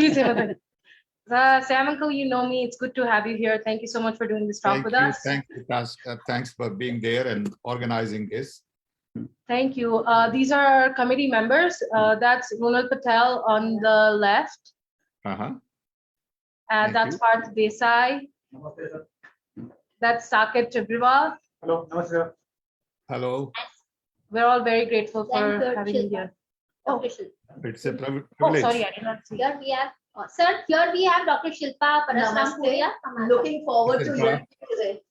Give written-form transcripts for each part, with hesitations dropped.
Please say something. Sam Uncle, you know me. It's good to have you here. Thank you so much for doing this talk with us. Thank you, thanks for being there and organizing this. Thank you. These are our committee members. That's Ronald Patel on the left. That's Parth Desai. That's Saket Tibrewal. Hello. Namaste. Hello. We're all very grateful for having you here. It's a privilege. Oh, sorry, I did not see. Here we have, sir, here we have Dr. Shilpa Parasrampuria. Looking forward to hearing today.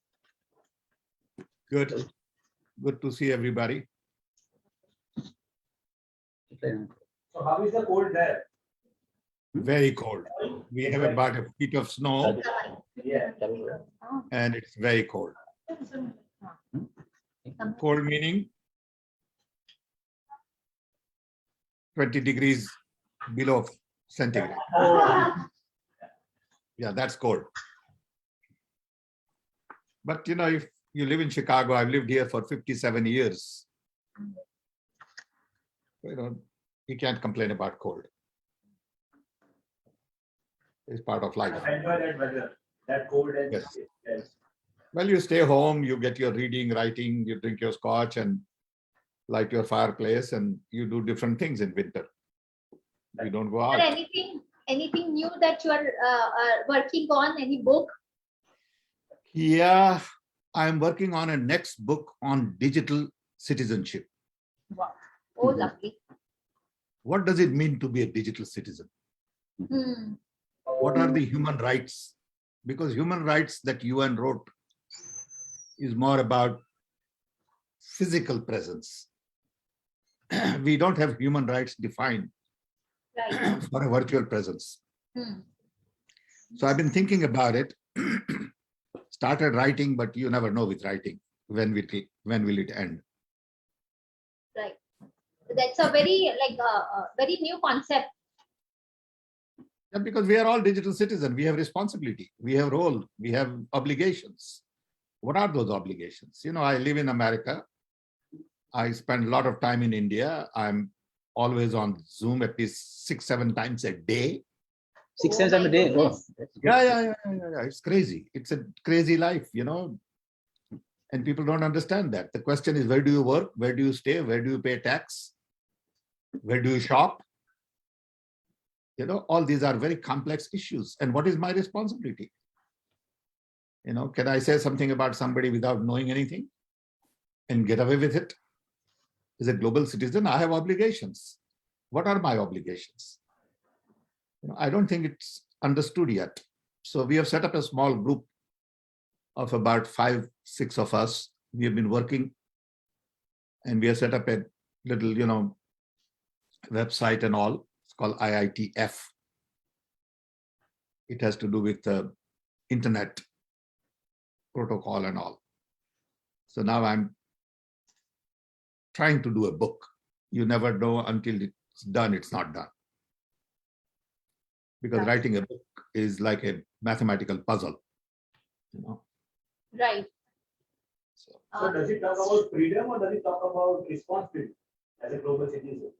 Good. Good to see everybody. So how is the cold there? Very cold. We have about a feet of snow Yeah. and it's very cold. Cold meaning 20 degrees below centigrade. Yeah, that's cold. But you know, if you live in Chicago, I've lived here for 57 years. You know, you can't complain about cold. It's part of life. I enjoy that weather, that cold and Yes. Well, you stay home, you get your reading, writing, you drink your scotch and light your fireplace, and you do different things in winter. You don't go out. Anything new that you are working on? Any book? Yeah, I'm working on a next book on digital citizenship. Wow. Oh, lovely. What does it mean to be a digital citizen? What are the human rights? Because human rights that UN wrote is more about physical presence. We don't have human rights defined for a virtual presence. So I've been thinking about it, started writing, but you never know with writing, when will it end? Right. That's a very very new concept. Yeah, because we are all digital citizens. We have responsibility, we have role, we have obligations. What are those obligations? You know, I live in America. I spend a lot of time in India. I'm always on Zoom at least 6-7 times a day. 6 times a day? Oh, Yeah. It's crazy. It's a crazy life, you know. And people don't understand that. The question is, where do you work? Where do you stay? Where do you pay tax? Where do you shop? You know, all these are very complex issues. And what is my responsibility? You know, can I say something about somebody without knowing anything and get away with it? As a global citizen, I have obligations. What are my obligations? You know, I don't think it's understood yet. So we have set up a small group of about 5-6 of us. We have been working, and we have set up a little, you know, website and all. It's called IITF. It has to do with the internet protocol and all. So now I'm trying to do a book. You never know until it's done, it's not done. Because writing a book is like a mathematical puzzle, you know. Right. So does it talk about freedom or does it talk about responsibility as a global citizen?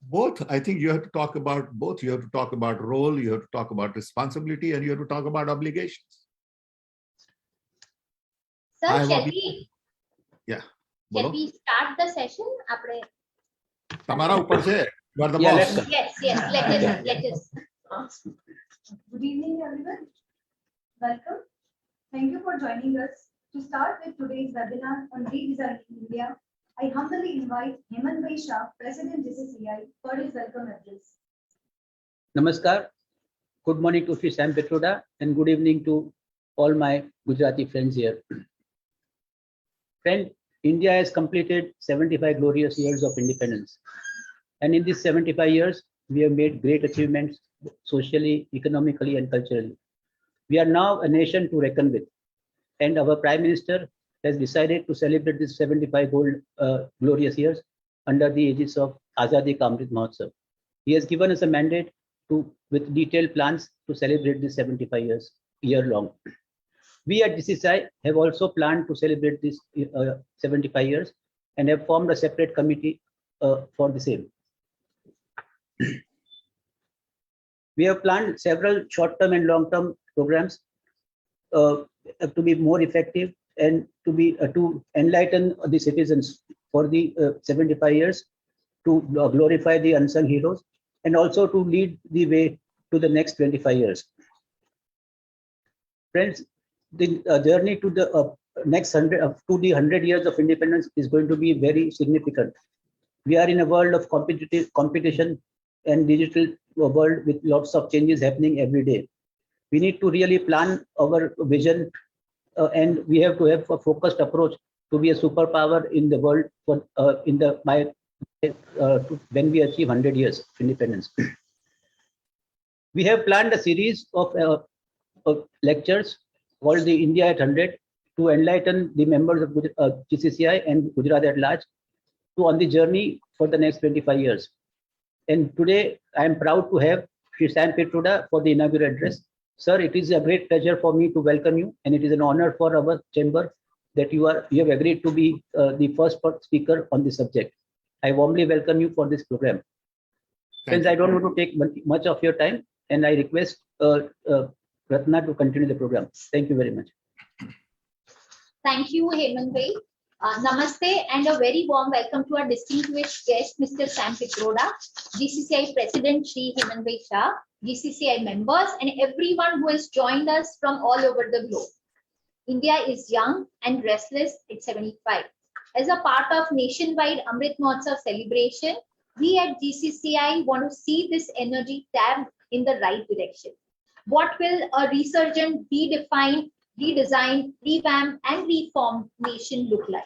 Both. I think you have to talk about both. You have to talk about role, you have to talk about responsibility, and you have to talk about obligations. Sir, shall we? Yeah. Shall we start the session? Tamara upar se, you are the Yeah, boss. let's Yes, let us. Good evening, everyone. Welcome. Thank you for joining us. To start with today's webinar on redesigning India, I humbly invite Hemant Bhai Shah, President GCCI, for his welcome address. Namaskar. Good morning to Sam Pitroda and good evening to all my Gujarati friends here. Friend, India has completed 75 glorious years of independence. And in these 75 years, we have made great achievements socially, economically, and culturally. We are now a nation to reckon with. And our Prime Minister has decided to celebrate these 75 glorious years under the aegis of Azadi Ka Amrit Mahotsav. He has given us a mandate with detailed plans to celebrate these 75 years, year long. We at GCCI have also planned to celebrate this 75 years and have formed a separate committee for the same. We have planned several short-term and long-term programs to be more effective and to enlighten the citizens for the 75 years, to glorify the unsung heroes, and also to lead the way to the next 25 years. Friends, the journey to the next 100 years of independence is going to be very significant. We are in a world of competition and digital world with lots of changes happening every day. We need to really plan our vision, and we have to have a focused approach to be a superpower in the world for when we achieve 100 years of independence. We have planned a series of lectures called the India at 100 to enlighten the members of GCCI and Gujarat at large on the journey for the next 25 years. And today I am proud to have Shri Sam Pitroda for the inaugural address. Sir, it is a great pleasure for me to welcome you, and it is an honor for our chamber that you have agreed to be the first speaker on this subject. I warmly welcome you for this program. Friends, I don't want to take much of your time, and I request Ratna to continue the program. Thank you very much. Thank you, Hemant Bhai. Namaste and a very warm welcome to our distinguished guest, Mr. Sam Pitroda, GCCI President Shri Hemant Bhai Shah, GCCI members, and everyone who has joined us from all over the globe. India is young and restless at 75. As a part of nationwide Amrit Mahotsav celebration, we at GCCI want to see this energy tapped in the right direction. What will a resurgent, redefined, redesigned, revamped, and reformed nation look like?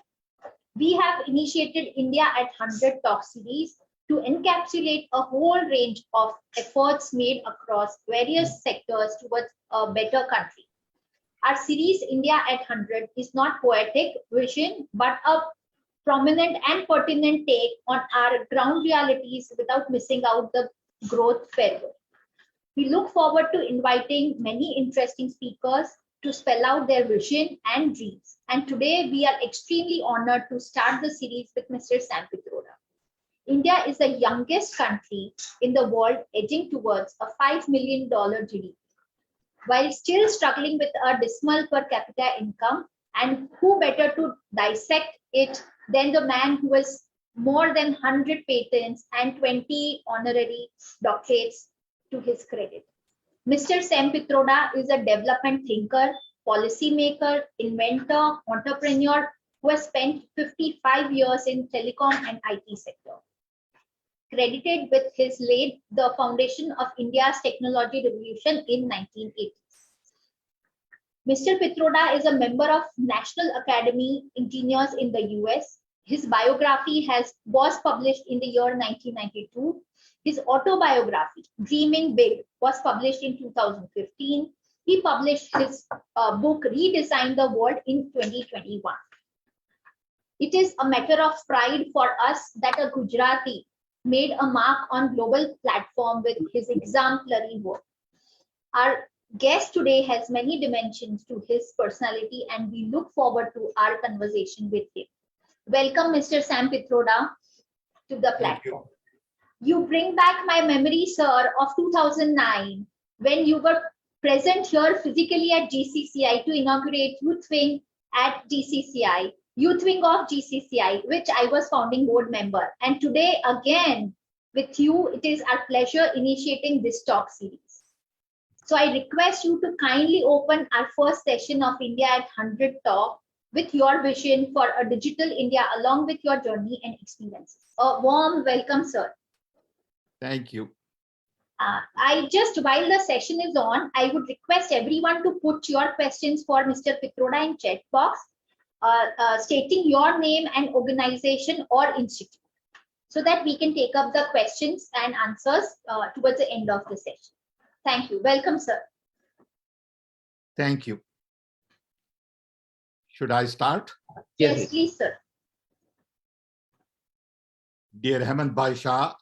We have initiated India at 100 talk series to encapsulate a whole range of efforts made across various sectors towards a better country. Our series India at 100 is not poetic vision, but a prominent and pertinent take on our ground realities without missing out the growth fervor. We look forward to inviting many interesting speakers to spell out their vision and dreams. And today we are extremely honored to start the series with Mr. Sam Pitroda. India is the youngest country in the world, edging towards a $5 million GDP. While still struggling with a dismal per capita income, and who better to dissect it than the man who has more than 100 patents and 20 honorary doctorates to his credit. Mr. Sam Pitroda is a development thinker, policymaker, inventor, entrepreneur who has spent 55 years in telecom and IT sector. Credited with his laid the foundation of India's technology revolution in 1980s. Mr. Pitroda is a member of National Academy Engineers in the US. His biography was published in the year 1992. His autobiography, Dreaming Big, was published in 2015. He published his book, Redesign the World, in 2021. It is a matter of pride for us that a Gujarati made a mark on global platform with his exemplary work. Our guest today has many dimensions to his personality, and we look forward to our conversation with him. Welcome, Mr. Sam Pitroda, to the platform. You bring back my memory, sir, of 2009, when you were present here physically at GCCI to inaugurate Youth Wing at GCCI, Youth Wing of GCCI, which I was founding board member. And today, again, with you, it is our pleasure initiating this talk series. So I request you to kindly open our first session of India at 100 talk with your vision for a digital India along with your journey and experiences. A warm welcome, sir. Thank you. While the session is on, I would request everyone to put your questions for Mr. Pitroda in chat box, stating your name and organization or institute, so that we can take up the questions and answers towards the end of the session. Thank you. Welcome, sir. Thank you. Should I start? Yes, please, sir. Dear Hemant Bhai Shah,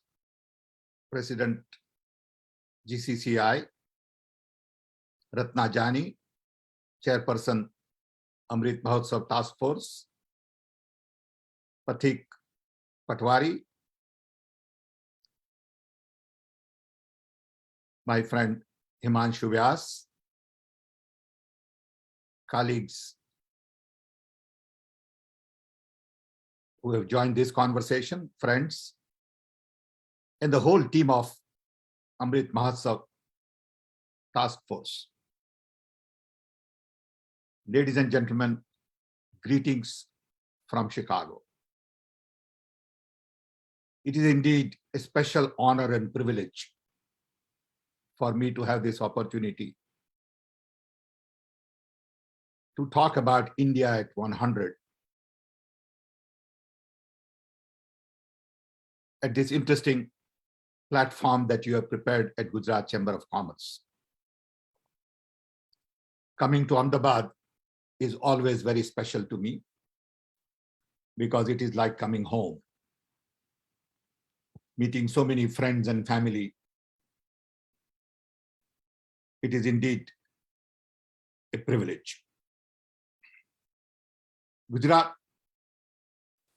President GCCI, Ratna Jani, Chairperson Amrit Mahotsav Task Force, Pathik Patwari, my friend Himanshu Vyas, colleagues who have joined this conversation, friends, and the whole team of Amrit Mahotsav Task Force. Ladies and gentlemen, greetings from Chicago. It is indeed a special honor and privilege for me to have this opportunity to talk about India at 100 at this interesting platform that you have prepared at Gujarat Chamber of Commerce. Coming to Ahmedabad is always very special to me because it is like coming home. Meeting so many friends and family, it is indeed a privilege. Gujarat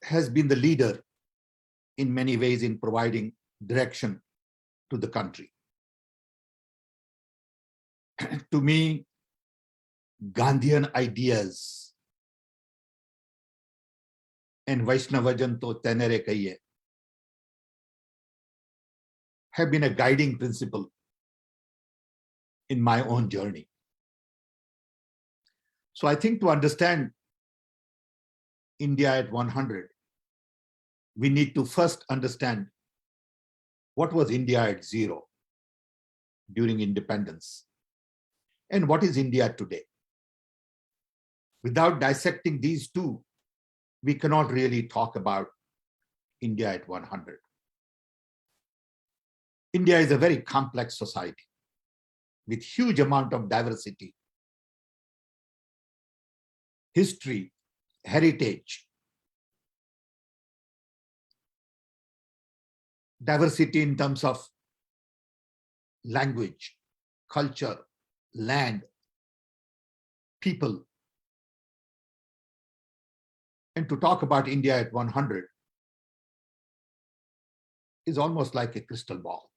has been the leader in many ways in providing direction to the country. To me, Gandhian ideas and Vaishnavajan to tenere kahiye have been a guiding principle in my own journey. So I think to understand India at 100, we need to first understand what was India at 0 during independence and what is India today. Without dissecting these two, we cannot really talk about India at 100. India is a very complex society with huge amount of diversity, history, heritage, diversity in terms of language, culture, land, people. And to talk about India at 100 is almost like a crystal ball.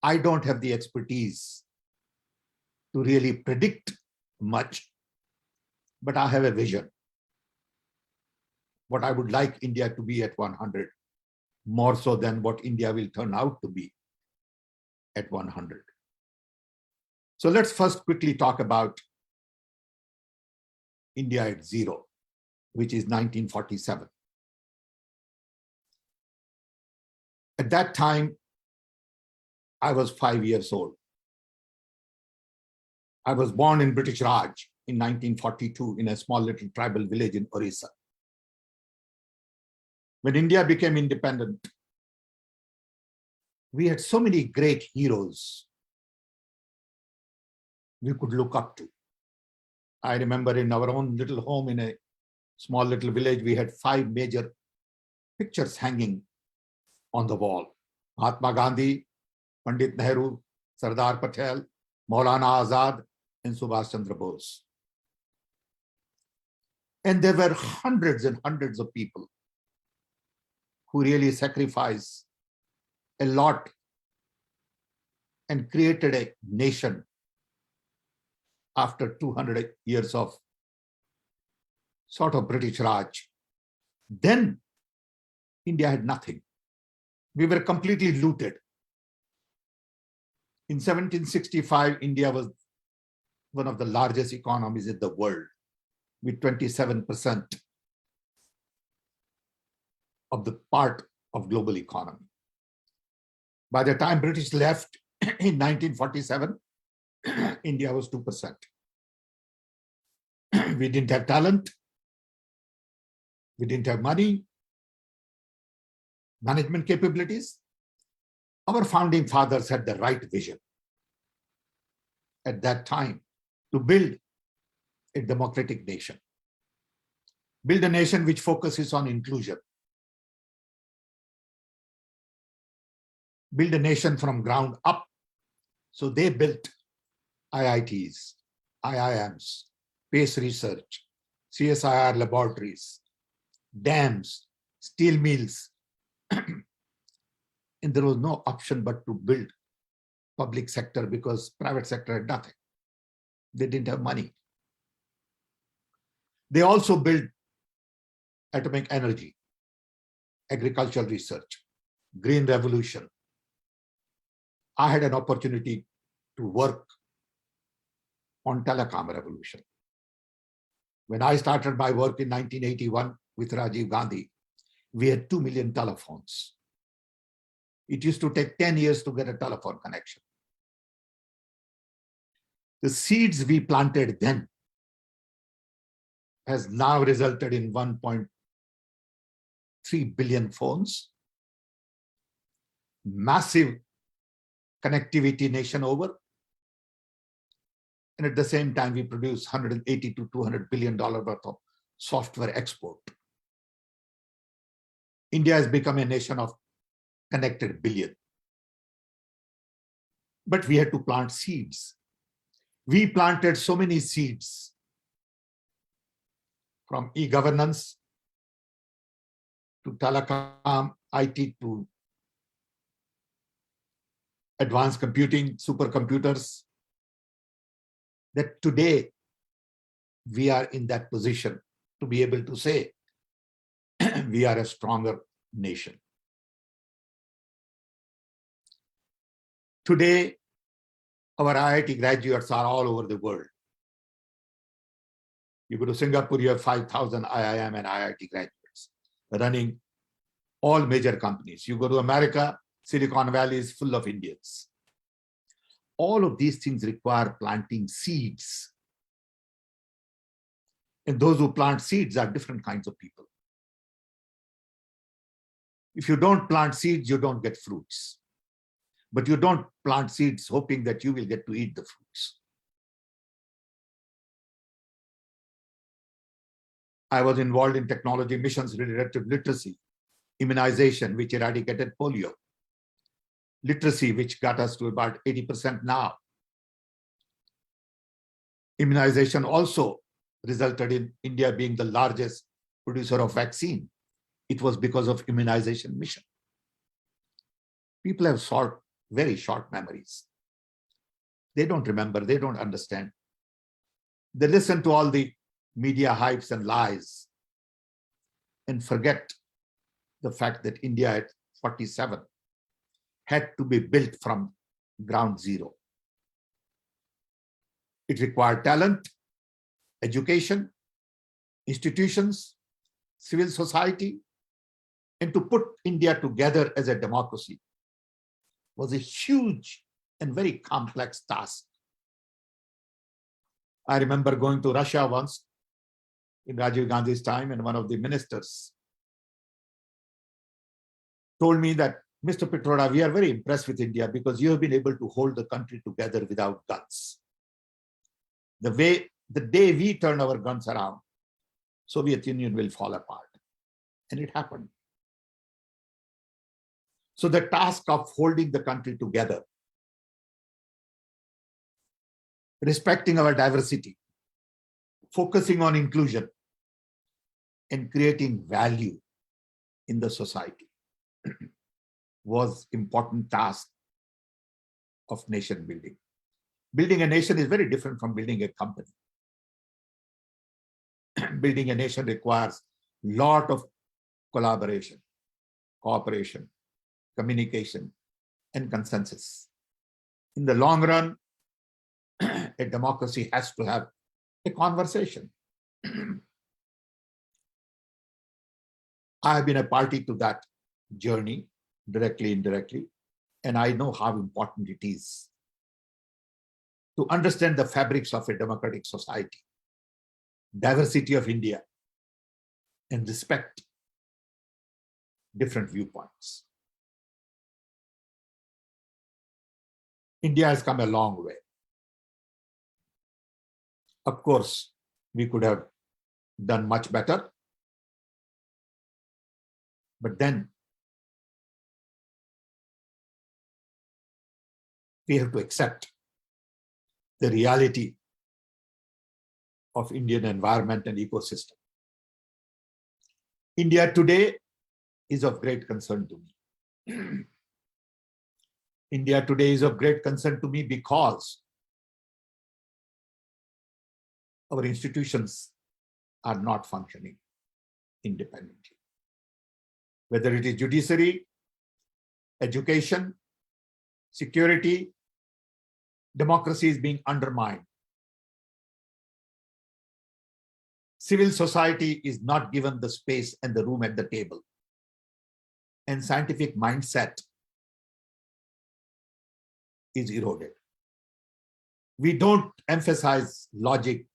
I don't have the expertise to really predict much, but I have a vision. What I would like India to be at 100, more so than what India will turn out to be at 100. So let's first quickly talk about India at 0, which is 1947. At that time, I was 5 years old. I was born in British Raj in 1942 in a small little tribal village in Orissa. When India became independent, we had so many great heroes we could look up to. I remember in our own little home in a small little village, we had 5 major pictures hanging on the wall. Mahatma Gandhi, Pandit Nehru, Sardar Patel, Maulana Azad, and Subhash Chandra Bose. And there were hundreds and hundreds of people who really sacrificed a lot and created a nation after 200 years of sort of British Raj. Then India had nothing. We were completely looted. In 1765, India was one of the largest economies in the world, with 27% of the part of global economy. By the time British left in 1947, India was 2%. We didn't have talent. We didn't have money, management capabilities. Our founding fathers had the right vision at that time to build a democratic nation, build a nation which focuses on inclusion, build a nation from ground up. So they built IITs, IIMs, space research, CSIR laboratories, dams, steel mills. And there was no option but to build public sector because private sector had nothing. They didn't have money. They also built atomic energy, agricultural research, green revolution. I had an opportunity to work on Telecom Revolution. When I started my work in 1981 with Rajiv Gandhi, we had 2 million telephones. It used to take 10 years to get a telephone connection. The seeds we planted then has now resulted in 1.3 billion phones, massive connectivity nation over, and at the same time we produce 180 to $200 billion worth of software export. India has become a nation of connected billion. But we had to plant seeds. We planted so many seeds, from e-governance to telecom, IT to advanced computing, supercomputers, that today we are in that position to be able to say we are a stronger nation. Today, our IIT graduates are all over the world. You go to Singapore, you have 5,000 IIM and IIT graduates running all major companies. You go to America, Silicon Valley is full of Indians. All of these things require planting seeds. And those who plant seeds are different kinds of people. If you don't plant seeds, you don't get fruits. But you don't plant seeds hoping that you will get to eat the fruits. I was involved in technology missions related to literacy, immunization, which eradicated polio, literacy, which got us to about 80% now. Immunization also resulted in India being the largest producer of vaccine. It was because of immunization mission. People have very short memories. They don't remember, they don't understand. They listen to all the media hypes and lies and forget the fact that India at 47 had to be built from ground zero. It required talent, education, institutions, civil society, and to put India together as a democracy was a huge and very complex task. I remember going to Russia once in Rajiv Gandhi's time, and one of the ministers told me that, Mr. Pitroda, we are very impressed with India because you have been able to hold the country together without guns. The day we turn our guns around, Soviet Union will fall apart. And it happened. So the task of holding the country together, respecting our diversity, focusing on inclusion, and creating value in the society was important task of nation building. Building a nation is very different from building a company. Building a nation requires a lot of collaboration, cooperation, communication, and consensus. In the long run, a democracy has to have a conversation. I have been a party to that journey, directly, indirectly, and I know how important it is to understand the fabrics of a democratic society, diversity of India, and respect different viewpoints. India has come a long way. Of course, we could have done much better, but then we have to accept the reality of Indian environment and ecosystem. India today is of great concern to me. India today is of great concern to me because our institutions are not functioning independently. Whether it is judiciary, education, security, democracy is being undermined. Civil society is not given the space and the room at the table. And scientific mindset is eroded. We don't emphasize logic,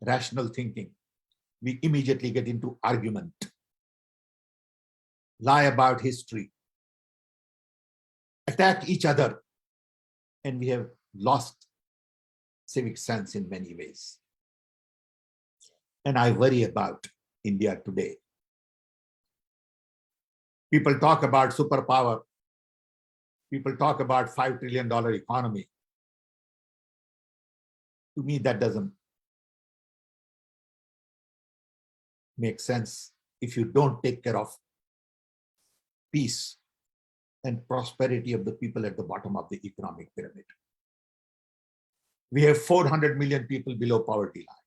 rational thinking. We immediately get into argument, lie about history, attack each other, and we have lost civic sense in many ways. And I worry about India today. People talk about superpower. People talk about $5 trillion economy. To me, that doesn't make sense if you don't take care of peace and prosperity of the people at the bottom of the economic pyramid. We have 400 million people below poverty line.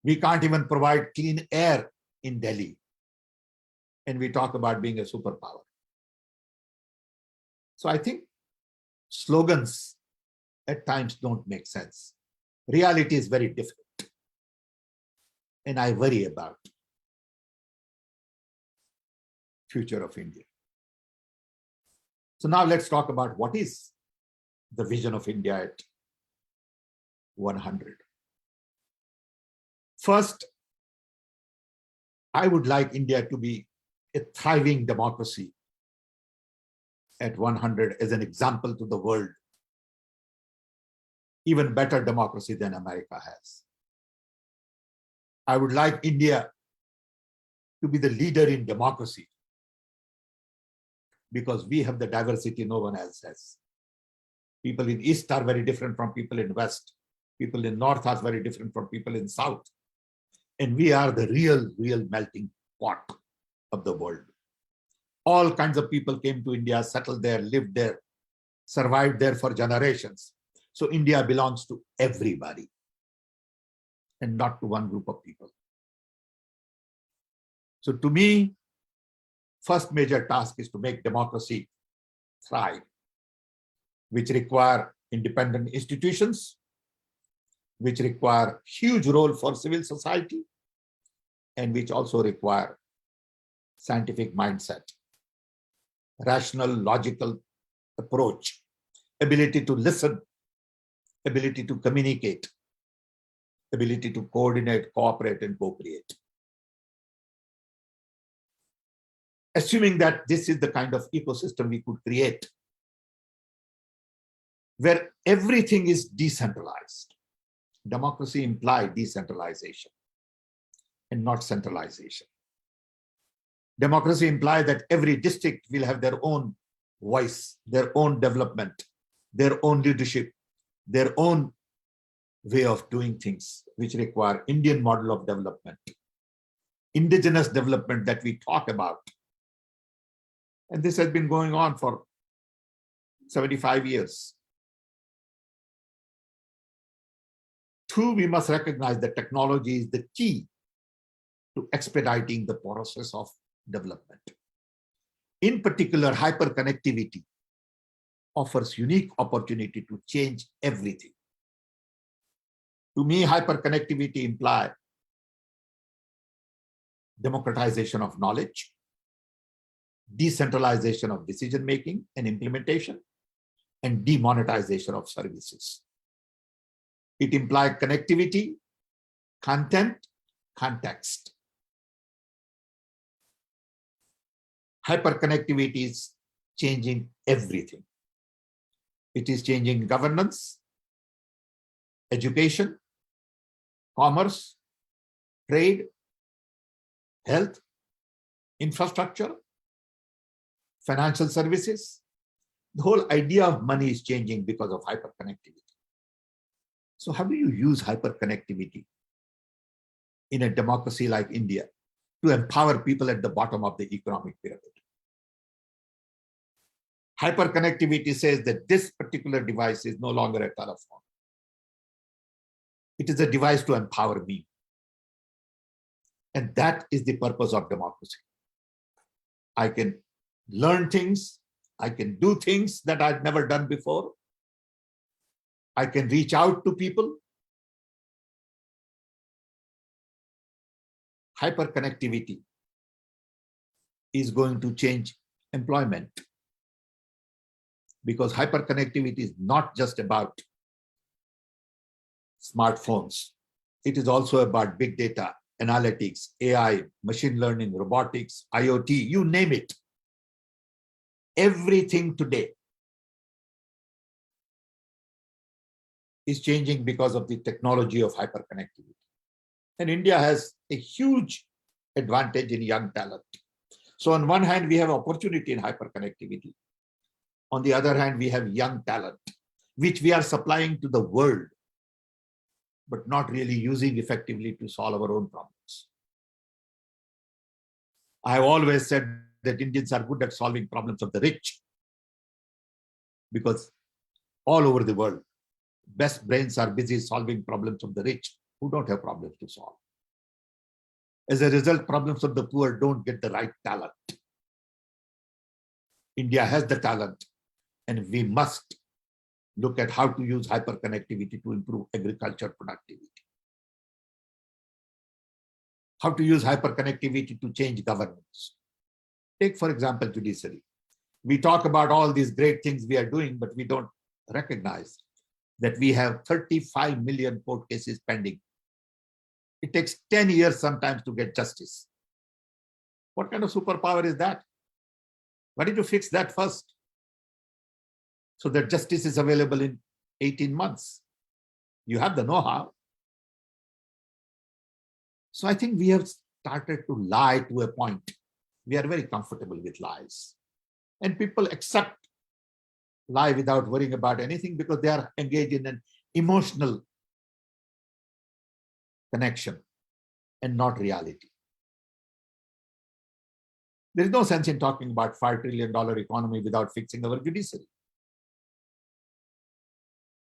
We can't even provide clean air in Delhi. And we talk about being a superpower. So I think slogans at times don't make sense. Reality is very different. And I worry about future of India. So now let's talk about what is the vision of India at 100. First, I would like India to be a thriving democracy at 100 as an example to the world. Even better democracy than America has. I would like India to be the leader in democracy because we have the diversity no one else has. People in East are very different from people in West. People in North are very different from people in South. And we are the real melting pot of the world. All kinds of people came to India, settled there, lived there, survived there for generations. So India belongs to everybody and not to one group of people. So to me, first major task is to make democracy thrive, which require independent institutions, which require huge role for civil society, and which also require scientific mindset, rational, logical approach, ability to listen, ability to communicate, ability to coordinate, cooperate, and co-create. Assuming that this is the kind of ecosystem we could create, where everything is decentralized. Democracy implies decentralization and not centralization. Democracy implies that every district will have their own voice, their own development, their own leadership, their own way of doing things, which require Indian model of development, indigenous development that we talk about. And this has been going on for 75 years. Two, we must recognize that technology is the key to expediting the process of development. In particular, hyperconnectivity offers unique opportunity to change everything. To me, hyperconnectivity implies democratization of knowledge, decentralization of decision-making and implementation, and demonetization of services. It implies connectivity, content, context. Hyperconnectivity is changing everything. It is changing governance, education, commerce, trade, health, infrastructure, financial services. The whole idea of money is changing because of hyperconnectivity. So how do you use hyperconnectivity in a democracy like India to empower people at the bottom of the economic pyramid? Hyperconnectivity says that this particular device is no longer a telephone. It is a device to empower me. And that is the purpose of democracy. I can learn things. I can do things that I've never done before. I can reach out to people. Hyperconnectivity is going to change employment, because hyperconnectivity is not just about smartphones. It is also about big data, analytics, AI, machine learning, robotics, IoT, you name it. Everything today is changing because of the technology of hyperconnectivity. And India has a huge advantage in young talent. So on one hand, we have opportunity in hyperconnectivity. On the other hand, we have young talent, which we are supplying to the world, but not really using effectively to solve our own problems. I have always said that Indians are good at solving problems of the rich, because all over the world, best brains are busy solving problems of the rich who don't have problems to solve. As a result, problems of the poor don't get the right talent. India has the talent, and we must look at how to use hyperconnectivity to improve agriculture productivity. How to use hyperconnectivity to change governance. Take, for example, judiciary. We talk about all these great things we are doing, but we don't recognize that we have 35 million court cases pending. It takes 10 years sometimes to get justice. What kind of superpower is that? Why don't you fix that first, so that justice is available in 18 months? You have the know-how. So I think we have started to lie to a point. We are very comfortable with lies. And people accept lie without worrying about anything, because they are engaged in an emotional connection and not reality. There is no sense in talking about $5 trillion economy without fixing our judiciary.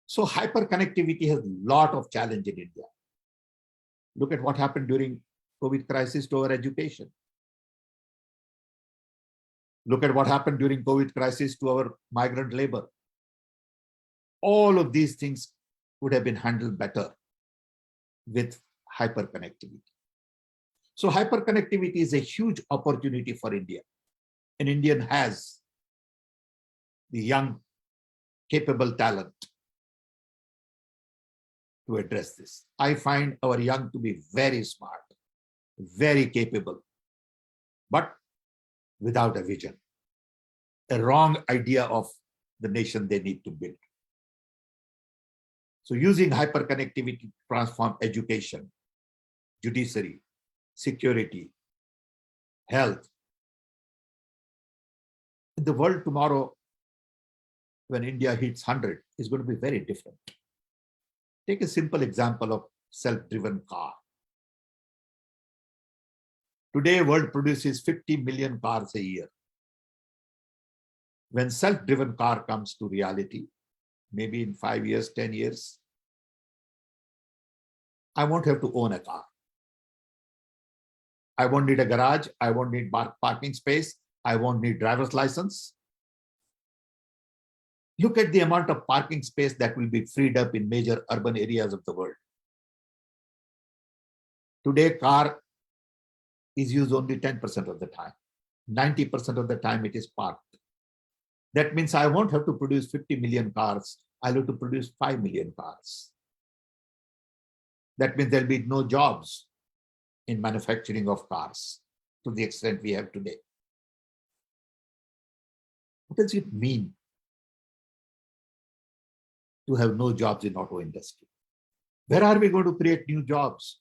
So hyperconnectivity has a lot of challenge in India. Look at what happened during COVID crisis to our education. Look at what happened during COVID crisis to our migrant labor. All of these things would have been handled better with hyperconnectivity. So hyperconnectivity is a huge opportunity for India. An Indian has the young, capable talent to address this. I find our young to be very smart, very capable, but without a vision, a wrong idea of the nation they need to build. So using hyperconnectivity to transform education, judiciary, security, health. In the world tomorrow, when India hits 100, is going to be very different. Take a simple example of self-driven car. Today, world produces 50 million cars a year. When self-driven car comes to reality, maybe in 5 years, 10 years, I won't have to own a car. I won't need a garage. I won't need parking space. I won't need driver's license. Look at the amount of parking space that will be freed up in major urban areas of the world. Today, car is used only 10% of the time. 90% of the time it is parked. That means I won't have to produce 50 million cars. I'll have to produce 5 million cars. That means there'll be no jobs in manufacturing of cars to the extent we have today. What does it mean to have no jobs in auto industry? Where are we going to create new jobs?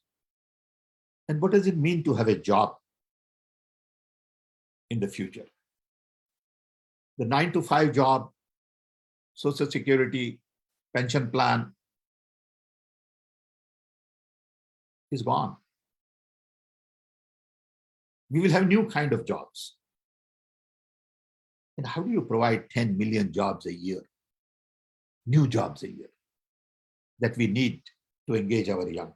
And what does it mean to have a job in the future? The 9-to-5 job, Social Security, pension plan is gone. We will have new kind of jobs. And how do you provide 10 million jobs a year, new jobs a year, that we need to engage our young?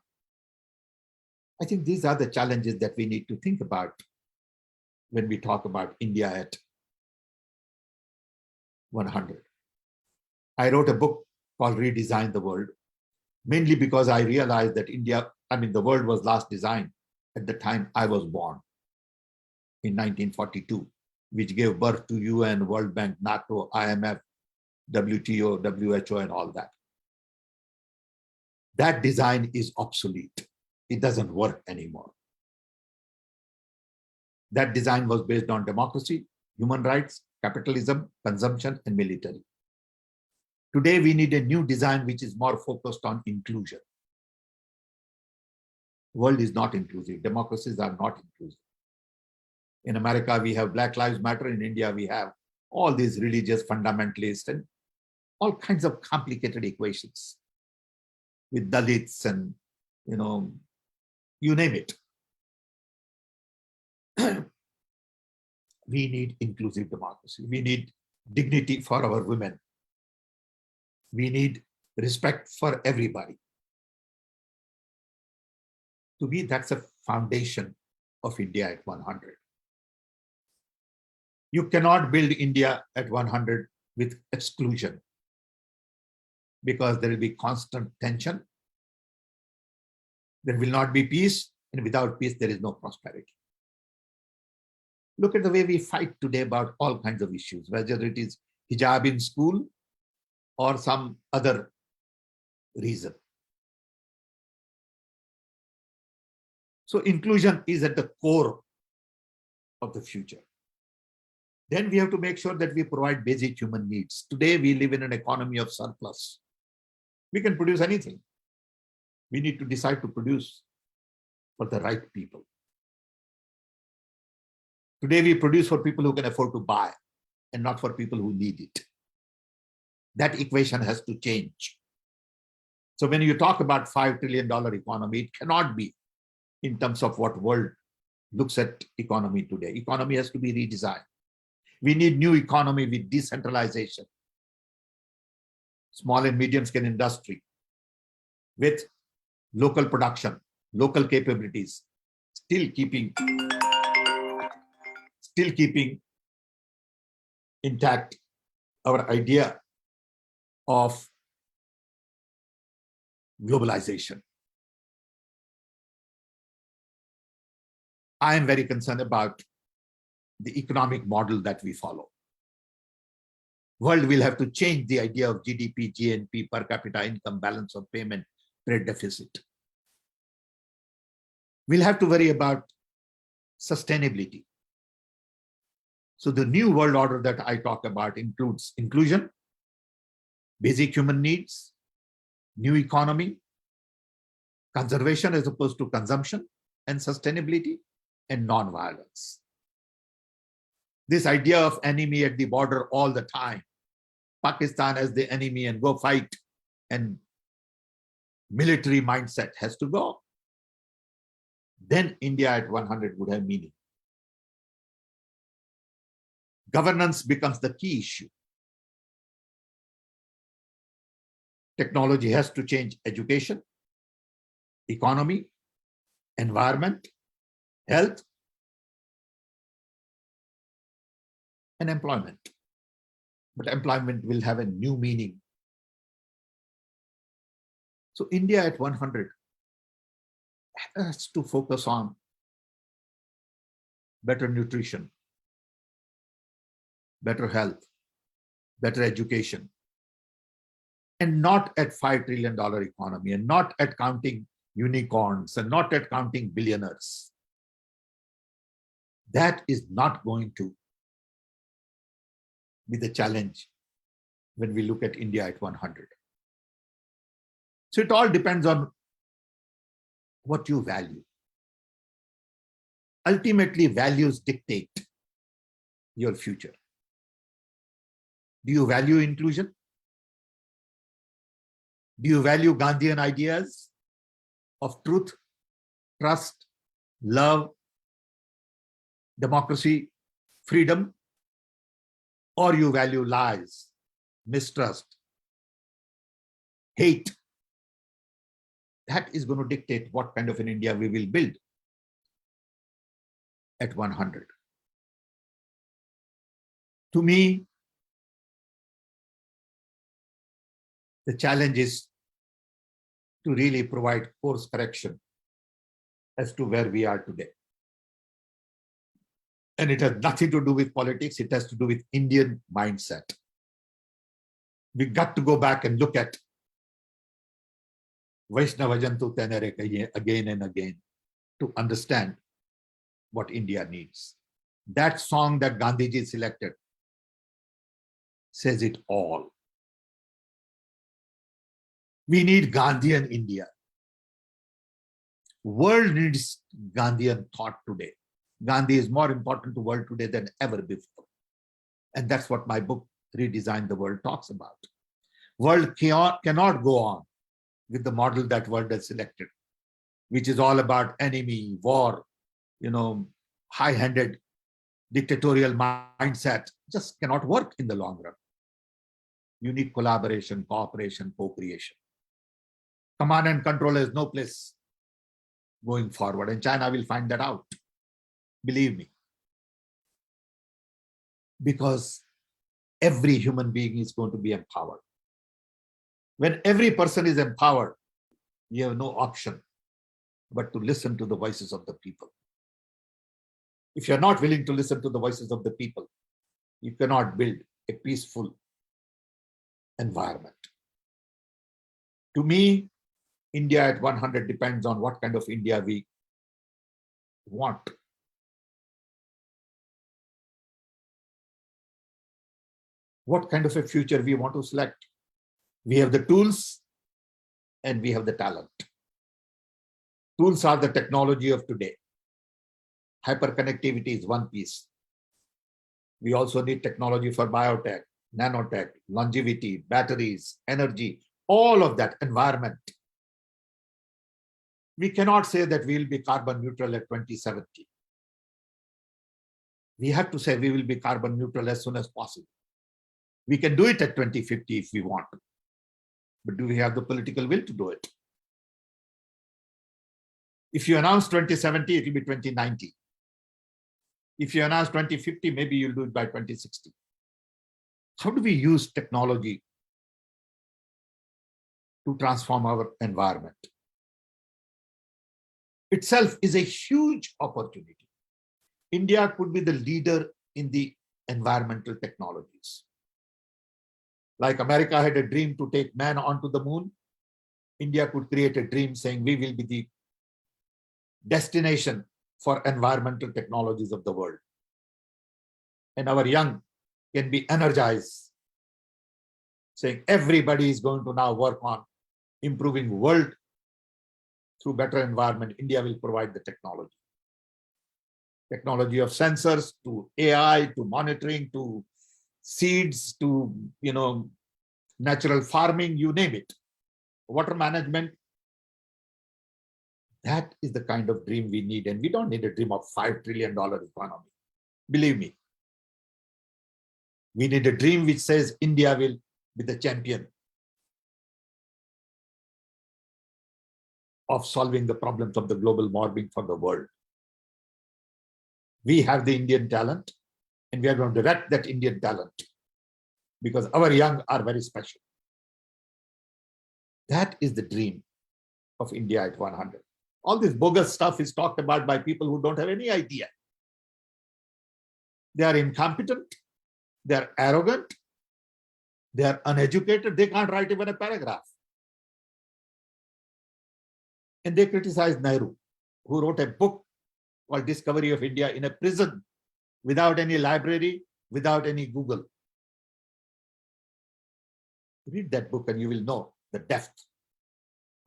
I think these are the challenges that we need to think about when we talk about India at 100. I wrote a book called Redesign the World, mainly because I realized that the world was last designed at the time I was born in 1942, which gave birth to UN, World Bank, NATO, IMF, WTO, WHO, and all that. That design is obsolete. It doesn't work anymore. That design was based on democracy, human rights, capitalism, consumption, and military. Today, we need a new design which is more focused on inclusion. The world is not inclusive. Democracies are not inclusive. In America, we have Black Lives Matter. In India, we have all these religious fundamentalists and all kinds of complicated equations with Dalits and, you name it. We need inclusive democracy. We need dignity for our women. We need respect for everybody. To me, that's a foundation of India at 100. You cannot build India at 100 with exclusion, because there will be constant tension. There will not be peace, and without peace, there is no prosperity. Look at the way we fight today about all kinds of issues, whether it is hijab in school or some other reason. So inclusion is at the core of the future. Then we have to make sure that we provide basic human needs. Today, we live in an economy of surplus. We can produce anything. We need to decide to produce for the right people. Today, we produce for people who can afford to buy and not for people who need it. That equation has to change. So when you talk about $5 trillion economy, it cannot be in terms of what world looks at economy today. Economy has to be redesigned. We need new economy with decentralization, small and medium scale industry, with local production, local capabilities, still keeping intact our idea of globalization. I am very concerned about the economic model that we follow. World will have to change the idea of GDP, GNP, per capita income, balance of payment, trade deficit. We'll have to worry about sustainability. So the new world order that I talk about includes inclusion, basic human needs, new economy, conservation as opposed to consumption, and sustainability and non-violence. This idea of enemy at the border all the time, Pakistan as the enemy and go fight, and military mindset has to go. Then India at 100 would have meaning. Governance becomes the key issue. Technology has to change education, economy, environment, health, and employment. But employment will have a new meaning. So India at 100 has to focus on better nutrition, better health, better education, and not at $5 trillion economy, and not at counting unicorns, and not at counting billionaires. That is not going to be the challenge when we look at India at 100. So it all depends on what you value. Ultimately, values dictate your future. Do you value inclusion? Do you value Gandhian ideas of truth, trust, love, democracy, freedom? or you value lies, mistrust, hate. That is going to dictate what kind of an India we will build at 100. To me, the challenge is to really provide course correction as to where we are today. And it has nothing to do with politics. It has to do with Indian mindset. We got to go back and look at Vaishnavajantu Tenere again and again to understand what India needs. That song that Gandhiji selected says it all. We need Gandhian India. World needs Gandhian thought today. Gandhi is more important to world today than ever before. And that's what my book, Redesign the World, talks about. World cannot go on with the model that world has selected, which is all about enemy, war, high-handed dictatorial mindset. Just cannot work in the long run. You need collaboration, cooperation, co-creation. Command and control has no place going forward, and China will find that out. Believe me. Because every human being is going to be empowered. When every person is empowered, you have no option but to listen to the voices of the people. If you're not willing to listen to the voices of the people, you cannot build a peaceful environment. To me, India at 100 depends on what kind of India we want. What kind of a future we want to select. We have the tools and we have the talent. Tools are the technology of today. Hyperconnectivity is one piece. We also need technology for biotech, nanotech, longevity, batteries, energy, all of that environment. We cannot say that we will be carbon neutral at 2070. We have to say we will be carbon neutral as soon as possible. We can do it at 2050 if we want. But do we have the political will to do it? If you announce 2070, it will be 2090. If you announce 2050, maybe you'll do it by 2060. How do we use technology to transform our environment? Itself is a huge opportunity. India could be the leader in the environmental technologies. Like America had a dream to take man onto the moon, India could create a dream saying we will be the destination for environmental technologies of the world. And our young can be energized, saying everybody is going to now work on improving world through better environment. India will provide the technology. Technology of sensors to AI, to monitoring, to seeds, to natural farming, you name it. Water management. That is the kind of dream we need. And we don't need a dream of $5 trillion economy. Believe me. We need a dream which says India will be the champion of solving the problems of the global warming for the world. We have the Indian talent, and we are going to direct that Indian talent because our young are very special. That is the dream of India at 100. All this bogus stuff is talked about by people who don't have any idea. They are incompetent, they are arrogant, they are uneducated, they can't write even a paragraph. And they criticize Nehru, who wrote a book called Discovery of India in a prison without any library, without any Google. Read that book and you will know the depth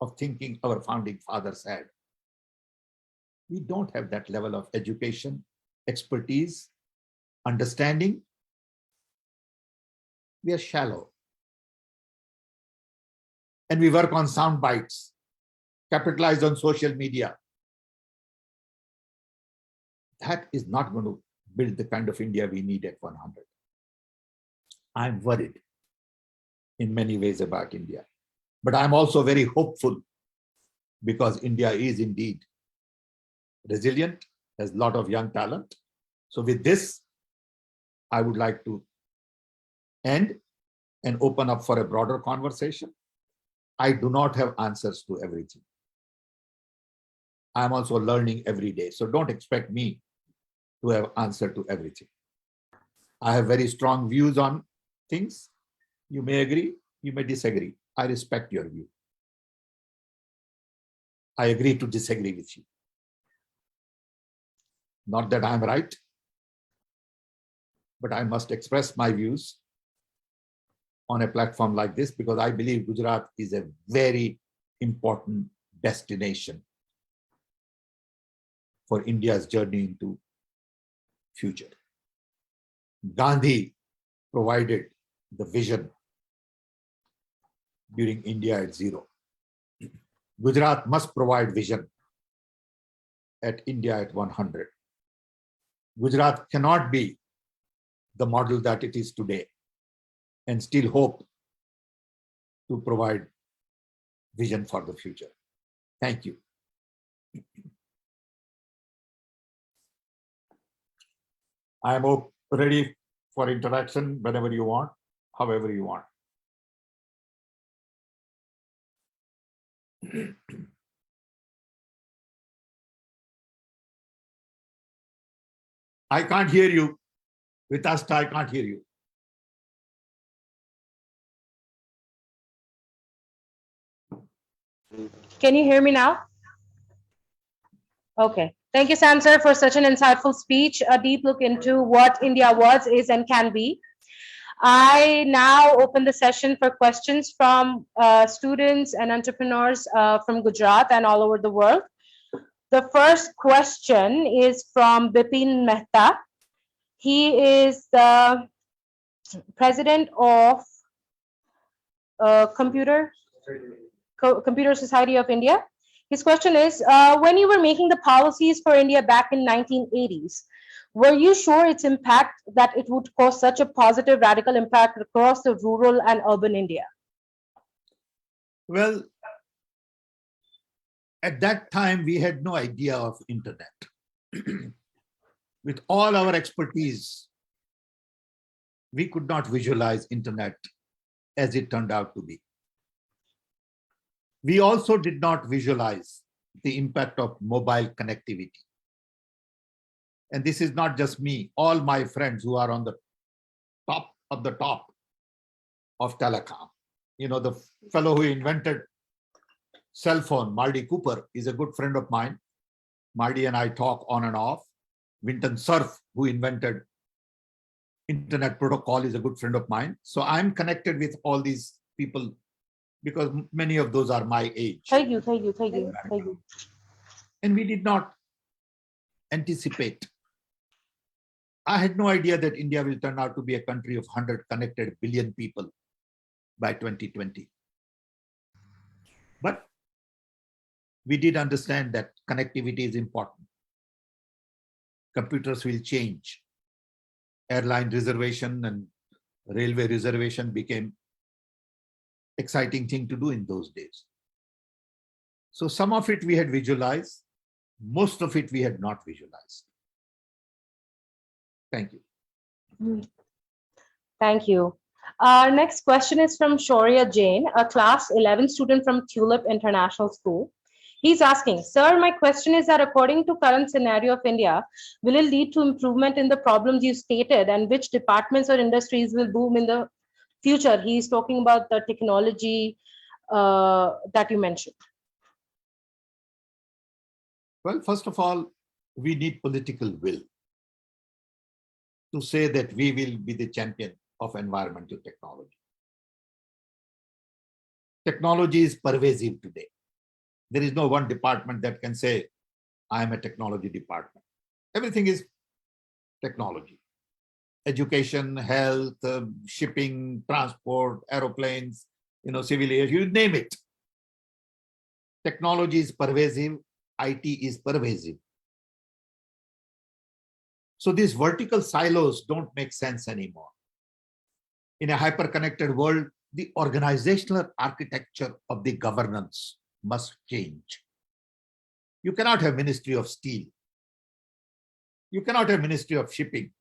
of thinking our founding fathers had. We don't have that level of education, expertise, understanding. We are shallow. And we work on sound bites, capitalize on social media. That is not going to build the kind of India we need at 100. I'm worried in many ways about India. But I'm also very hopeful because India is indeed resilient, has a lot of young talent. So with this, I would like to end and open up for a broader conversation. I do not have answers to everything. I'm also learning every day. So don't expect me to have answer to everything. I have very strong views on things. You may agree, you may disagree. I respect your view. I agree to disagree with you. Not that I'm right, but I must express my views on a platform like this because I believe Gujarat is a very important destination for India's journey into future. Gandhi provided the vision during India at 0. Gujarat must provide vision at India at 100. Gujarat cannot be the model that it is today and still hope to provide vision for the future. Thank you. I am ready for interaction whenever you want, however you want. I can't hear you. With us, I can't hear you. Can you hear me now? Okay. Thank you, Sam sir, for such an insightful speech, a deep look into what India was, is, and can be. I now open the session for questions from students and entrepreneurs from Gujarat and all over the world. The first question is from Bipin Mehta. He is the president of Computer Society of India. His question is, when you were making the policies for India back in 1980s, were you sure its impact that it would cause such a positive radical impact across the rural and urban India? Well, at that time, we had no idea of internet. With all our expertise, we could not visualize internet as it turned out to be. We also did not visualize the impact of mobile connectivity. And this is not just me, all my friends who are on the top of telecom. You know, the fellow who invented cell phone, Marty Cooper, is a good friend of mine. Marty and I talk on and off. Winton Cerf, who invented internet protocol, is a good friend of mine. So I'm connected with all these people because many of those are my age. Thank you. And we did not anticipate. I had no idea that India will turn out to be a country of 100 connected billion people by 2020. But we did understand that connectivity is important. Computers will change. Airline reservation and railway reservation became exciting thing to do in those days. So some of it we had visualized, most of it we had not visualized. Thank you. Thank you. Our next question is from Shaurya Jain, a class 11 student from Tulip International School. He's asking, sir, my question is that according to current scenario of India, will it lead to improvement in the problems you stated, and which departments or industries will boom in the future? He's talking about the technology that you mentioned. Well, first of all, we need political will to say that we will be the champion of environmental technology. Technology is pervasive today. There is no one department that can say, I am a technology department. Everything is technology. Education, health, shipping, transport, aeroplanes, civil air, you name it. Technology is pervasive. IT is pervasive. So these vertical silos don't make sense anymore. In a hyper-connected world, the organizational architecture of the governance must change. You cannot have Ministry of Steel. You cannot have Ministry of Shipping.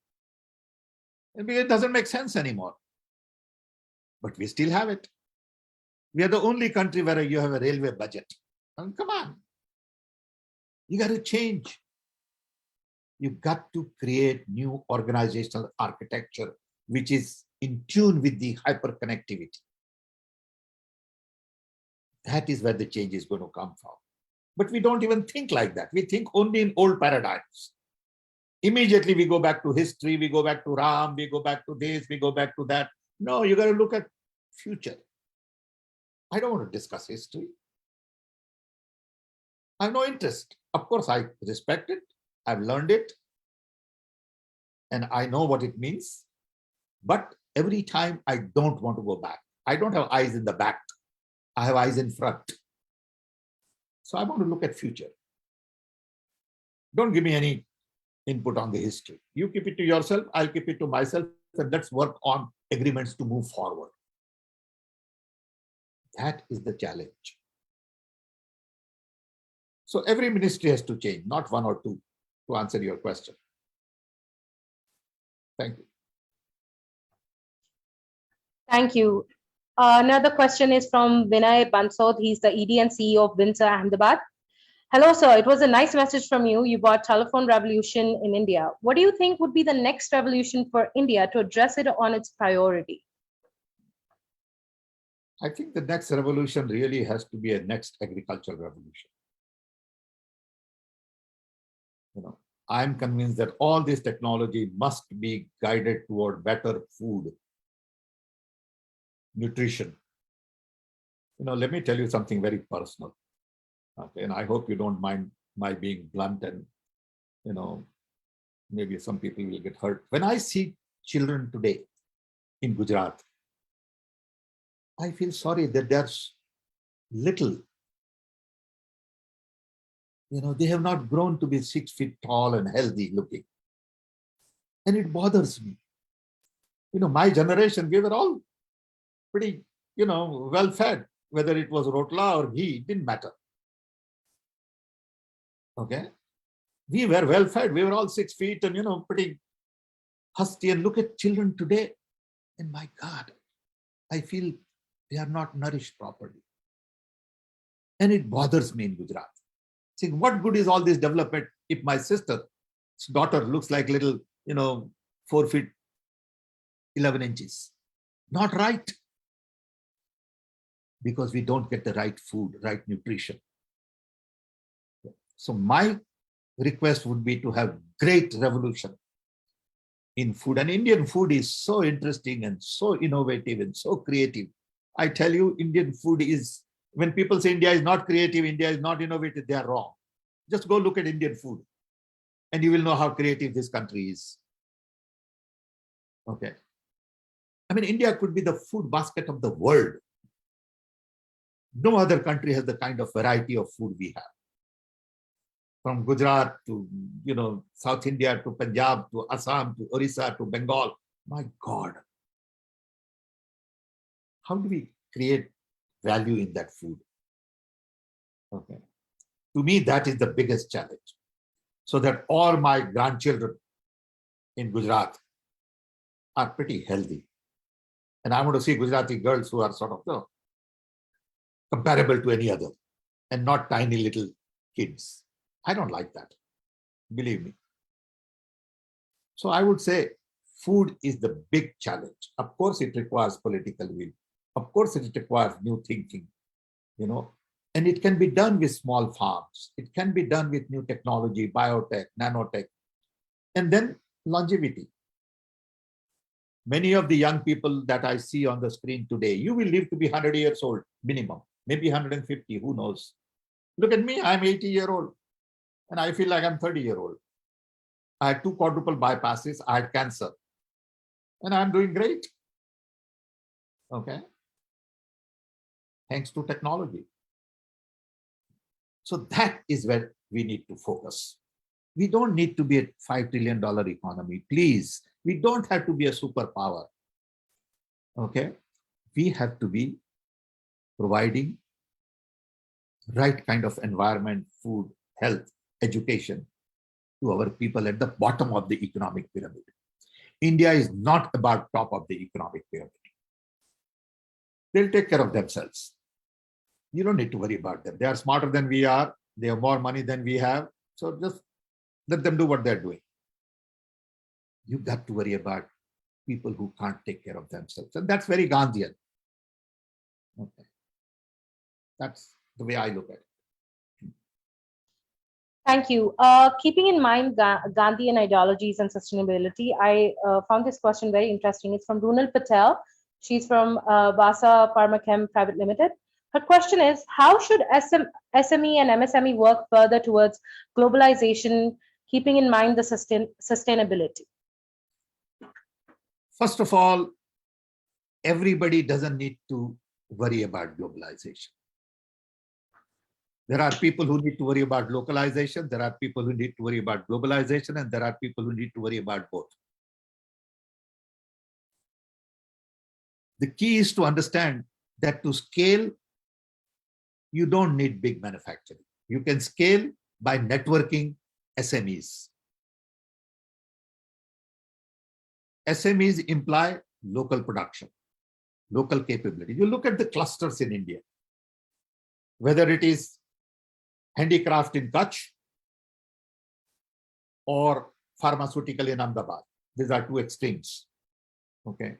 It doesn't make sense anymore. But we still have it. We are the only country where you have a railway budget. And come on. You got to change. You got to create new organizational architecture, which is in tune with the hyperconnectivity. That is where the change is going to come from. But we don't even think like that. We think only in old paradigms. Immediately we go back to history, we go back to Ram, we go back to this, we go back to that. No, you got to look at future. I don't want to discuss history. I have no interest. Of course, I respect it. I've learned it. And I know what it means. But every time I don't want to go back. I don't have eyes in the back. I have eyes in front. So I want to look at future. Don't give me any input on the history. You keep it to yourself. I'll keep it to myself. And let's work on agreements to move forward. That is the challenge. So every ministry has to change, not one or two, to answer your question. Thank you. Thank you. Another question is from Vinay Bansod. He's the ED and CEO of Windsor, Ahmedabad. Hello, sir. It was a nice message from you. You brought telephone revolution in India. What do you think would be the next revolution for India to address it on its priority? I think the next revolution really has to be a next agricultural revolution. I'm convinced that all this technology must be guided toward better food, nutrition. Let me tell you something very personal. Okay, and I hope you don't mind my being blunt and, maybe some people will get hurt. When I see children today in Gujarat, I feel sorry that there's little. They have not grown to be 6 feet tall and healthy looking. And it bothers me. My generation, we were all pretty, well fed, whether it was rotla or ghee, it didn't matter. Okay. We were well fed. We were all 6 feet and, pretty husky. And look at children today. And my God, I feel they are not nourished properly. And it bothers me in Gujarat. See, what good is all this development if my sister's daughter looks like little, 4 feet, 11 inches? Not right. Because we don't get the right food, right nutrition. So my request would be to have great revolution in food. And Indian food is so interesting and so innovative and so creative. I tell you, Indian food is, when people say India is not creative, India is not innovative, they are wrong. Just go look at Indian food and you will know how creative this country is. Okay. I mean, India could be the food basket of the world. No other country has the kind of variety of food we have. From Gujarat to, South India to Punjab to Assam to Orissa to Bengal. My God. How do we create value in that food? Okay. To me, that is the biggest challenge. So that all my grandchildren in Gujarat are pretty healthy. And I want to see Gujarati girls who are sort of comparable to any other and not tiny little kids. I don't like that. Believe me. So I would say food is the big challenge. Of course, it requires political will. Of course, it requires new thinking, and it can be done with small farms. It can be done with new technology, biotech, nanotech, and then longevity. Many of the young people that I see on the screen today, you will live to be 100 years old, minimum, maybe 150, who knows? Look at me, I'm 80-year-old, and I feel like I'm 30-year-old. I had 2 quadruple bypasses, I had cancer, and I'm doing great. Okay. Thanks to technology. So that is where we need to focus. We don't need to be a $5 trillion economy, please. We don't have to be a superpower. Okay, we have to be providing right kind of environment, food, health, education to our people at the bottom of the economic pyramid. India is not about top of the economic pyramid. They'll take care of themselves. You don't need to worry about them. They are smarter than we are. They have more money than we have. So just let them do what they're doing. You got to worry about people who can't take care of themselves. And that's very Gandhian. Okay. That's the way I look at it. Thank you. Keeping in mind Gandhian ideologies and sustainability, I found this question very interesting. It's from Runal Patel. She's from Vasa Pharmachem Private Limited. Her question is, how should SME and MSME work further towards globalization, keeping in mind the sustainability? First of all, everybody doesn't need to worry about globalization. There are people who need to worry about localization. There are people who need to worry about globalization, and there are people who need to worry about both. The key is to understand that to scale, you don't need big manufacturing. You can scale by networking SMEs. SMEs imply local production, local capability. You look at the clusters in India, whether it is handicraft in Kutch or pharmaceutical in Ahmedabad. These are two extremes. Okay.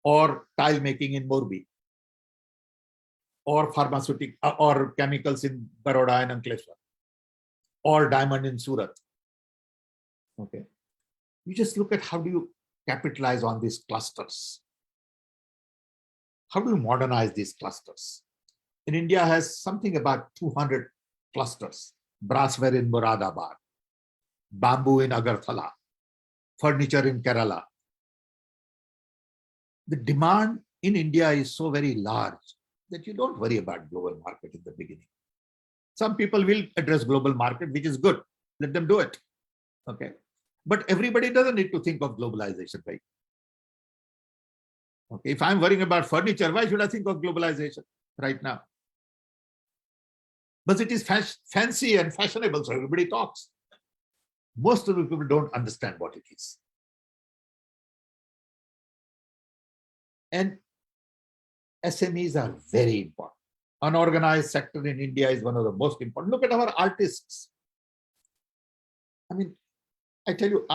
Or tile making in Morbi, or pharmaceutical or chemicals in Baroda and Ankleshwar, or diamond in Surat. Okay. You just look at how do you capitalize on these clusters? How do you modernize these clusters? In India has something about 200 clusters. Brassware in Moradabad, bamboo in Agartala, furniture in Kerala. The demand in India is so very large that you don't worry about global market in the beginning. Some people will address global market, which is good. Let them do it. Okay. But everybody doesn't need to think of globalization, right? Okay. If I'm worrying about furniture, why should I think of globalization right now? But it is fancy and fashionable, so everybody talks. Most of the people don't understand what it is. And SMEs are very important. Unorganized sector in India is one of the most important. Look at our artists. I mean, I tell you,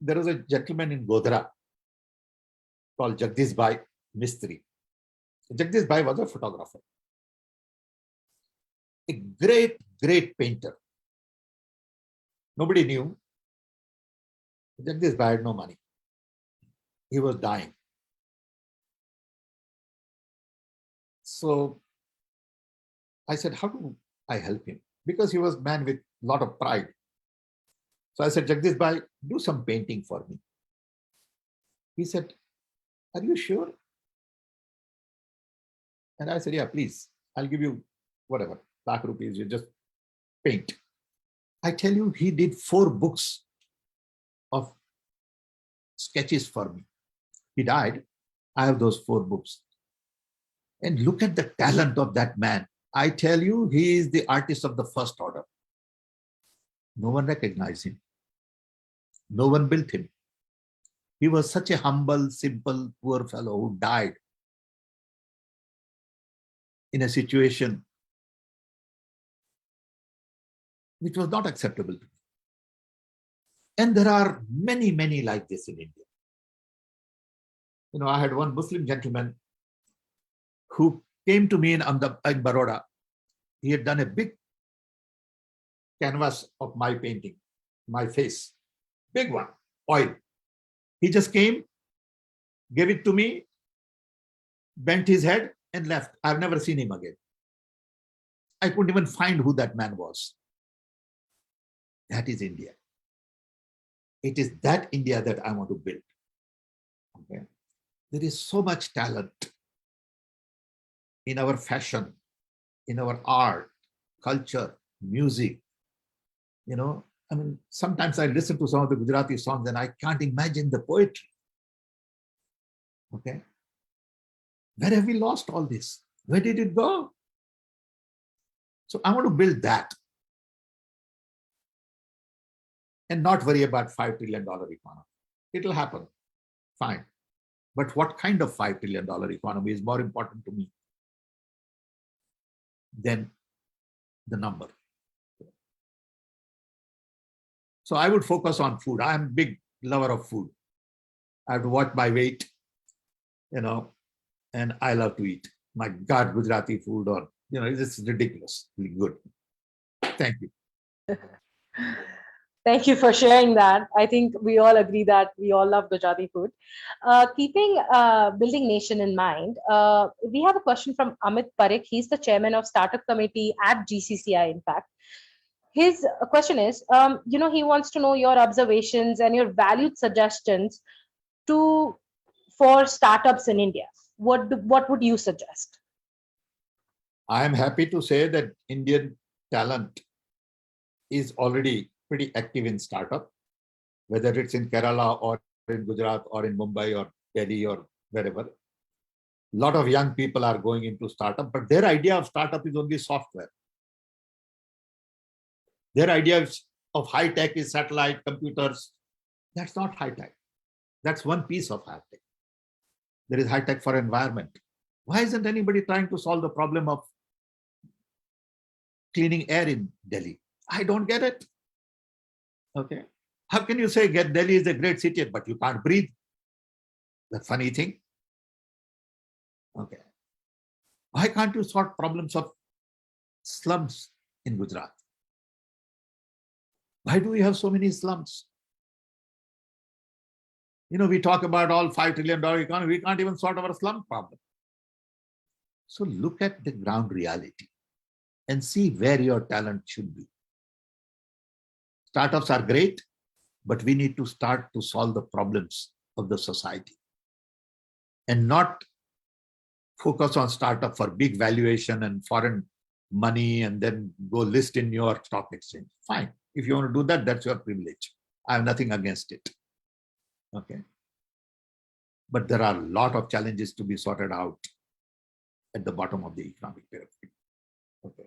there was a gentleman in Godhra called Jagdish Bhai Mistri. Jagdish Bhai was a photographer. A great, great painter. Nobody knew. Jagdish Bhai had no money. He was dying. So I said, how do I help him? Because he was a man with a lot of pride. So I said, Jagdish Bhai, do some painting for me. He said, are you sure? And I said, yeah, please, I'll give you whatever, lakh rupees, you just paint. I tell you, he did 4 books of sketches for me. He died. I have those 4 books. And look at the talent of that man. I tell you, he is the artist of the first order. No one recognized him. No one built him. He was such a humble, simple, poor fellow who died in a situation which was not acceptable to me. And there are many, many like this in India. You know, I had one Muslim gentleman who came to me in Baroda. He had done a big canvas of my painting, my face, big one, oil. He just came, gave it to me, bent his head and left. I've never seen him again. I couldn't even find who that man was. That is India. It is that India that I want to build. Okay. There is so much talent in our fashion, in our art, culture, music. You know, I mean, sometimes I listen to some of the Gujarati songs and I can't imagine the poetry. Okay. Where have we lost all this? Where did it go? So I want to build that and not worry about $5 trillion economy. It'll happen. Fine. But what kind of $5 trillion economy is more important to me than the number? So I would focus on food. I'm a big lover of food. I have to watch my weight, and I love to eat. My God, Gujarati food, or, it's ridiculously good. Thank you. Thank you for sharing that. I think we all agree that we all love Gujarati food. Keeping Building Nation in mind, we have a question from Amit Parekh. He's the chairman of Startup Committee at GCCI, in fact. His question is, he wants to know your observations and your valued suggestions for startups in India. What would you suggest? I am happy to say that Indian talent is already pretty active in startup, whether it's in Kerala or in Gujarat or in Mumbai or Delhi or wherever. A lot of young people are going into startup, but their idea of startup is only software. Their idea of high tech is satellite computers. That's not high tech. That's one piece of high tech. There is high tech for environment. Why isn't anybody trying to solve the problem of cleaning air in Delhi? I don't get it. Okay. How can you say Delhi is a great city, but you can't breathe? The funny thing. Okay. Why can't you solve problems of slums in Gujarat? Why do we have so many slums? We talk about all $5 trillion economy. We can't even sort our slum problem. So look at the ground reality and see where your talent should be. Startups are great, but we need to start to solve the problems of the society and not focus on startup for big valuation and foreign money and then go list in New York Stock Exchange. Fine. If you want to do that, that's your privilege. I have nothing against it. Okay. But there are a lot of challenges to be sorted out at the bottom of the economic pyramid. Okay.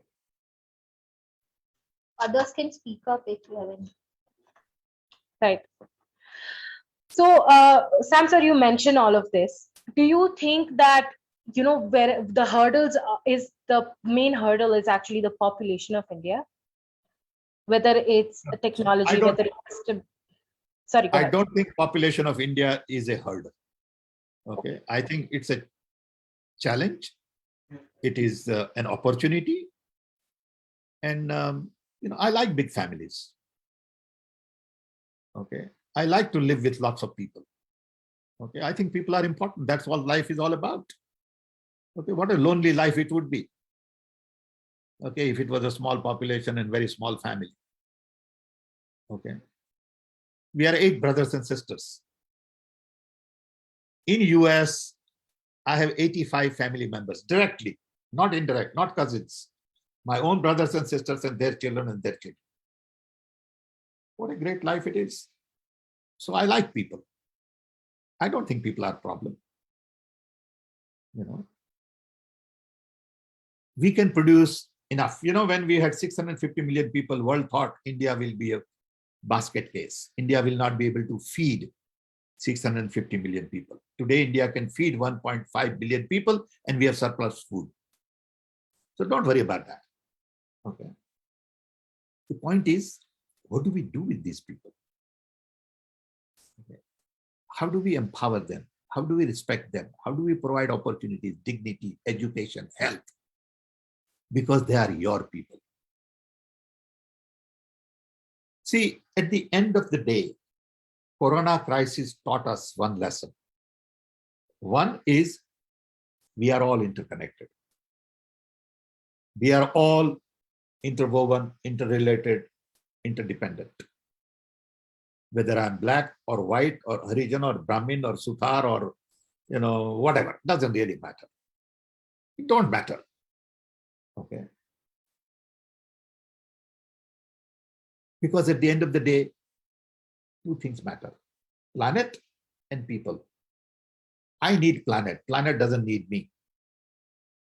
Others can speak up if you have any. Right. So, Sam, sir, you mentioned all of this. Do you think that, where the hurdles the main hurdle is actually the population of India? Whether it's technology, whether it's sorry, go I ahead. don't think population of India is a hurdle. Okay. I think it's a challenge. It is an opportunity. And, I like big families. Okay. I like to live with lots of people. Okay. I think people are important. That's what life is all about. Okay. What a lonely life it would be. Okay. If it was a small population and very small family. Okay. We are 8 brothers and sisters. In US, I have 85 family members directly, not indirect, not cousins. My own brothers and sisters and their children and their children. What a great life it is. So I like people. I don't think people are a problem. We can produce enough. When we had 650 million people, world thought India will be a basket case. India will not be able to feed 650 million people. Today, India can feed 1.5 billion people and we have surplus food. So don't worry about that. Okay. The point is, what do we do with these people? Okay. How do we empower them? How do we respect them? How do we provide opportunities, dignity, education, health? Because they are your people. See, at the end of the day, Corona crisis taught us one lesson. One is we are all interconnected. We are all interwoven, interrelated, interdependent. Whether I'm black or white or Harijan or Brahmin or Suthar or, whatever, doesn't really matter. It don't matter. Okay. Because at the end of the day, 2 things matter: planet and people. I need planet. Planet doesn't need me.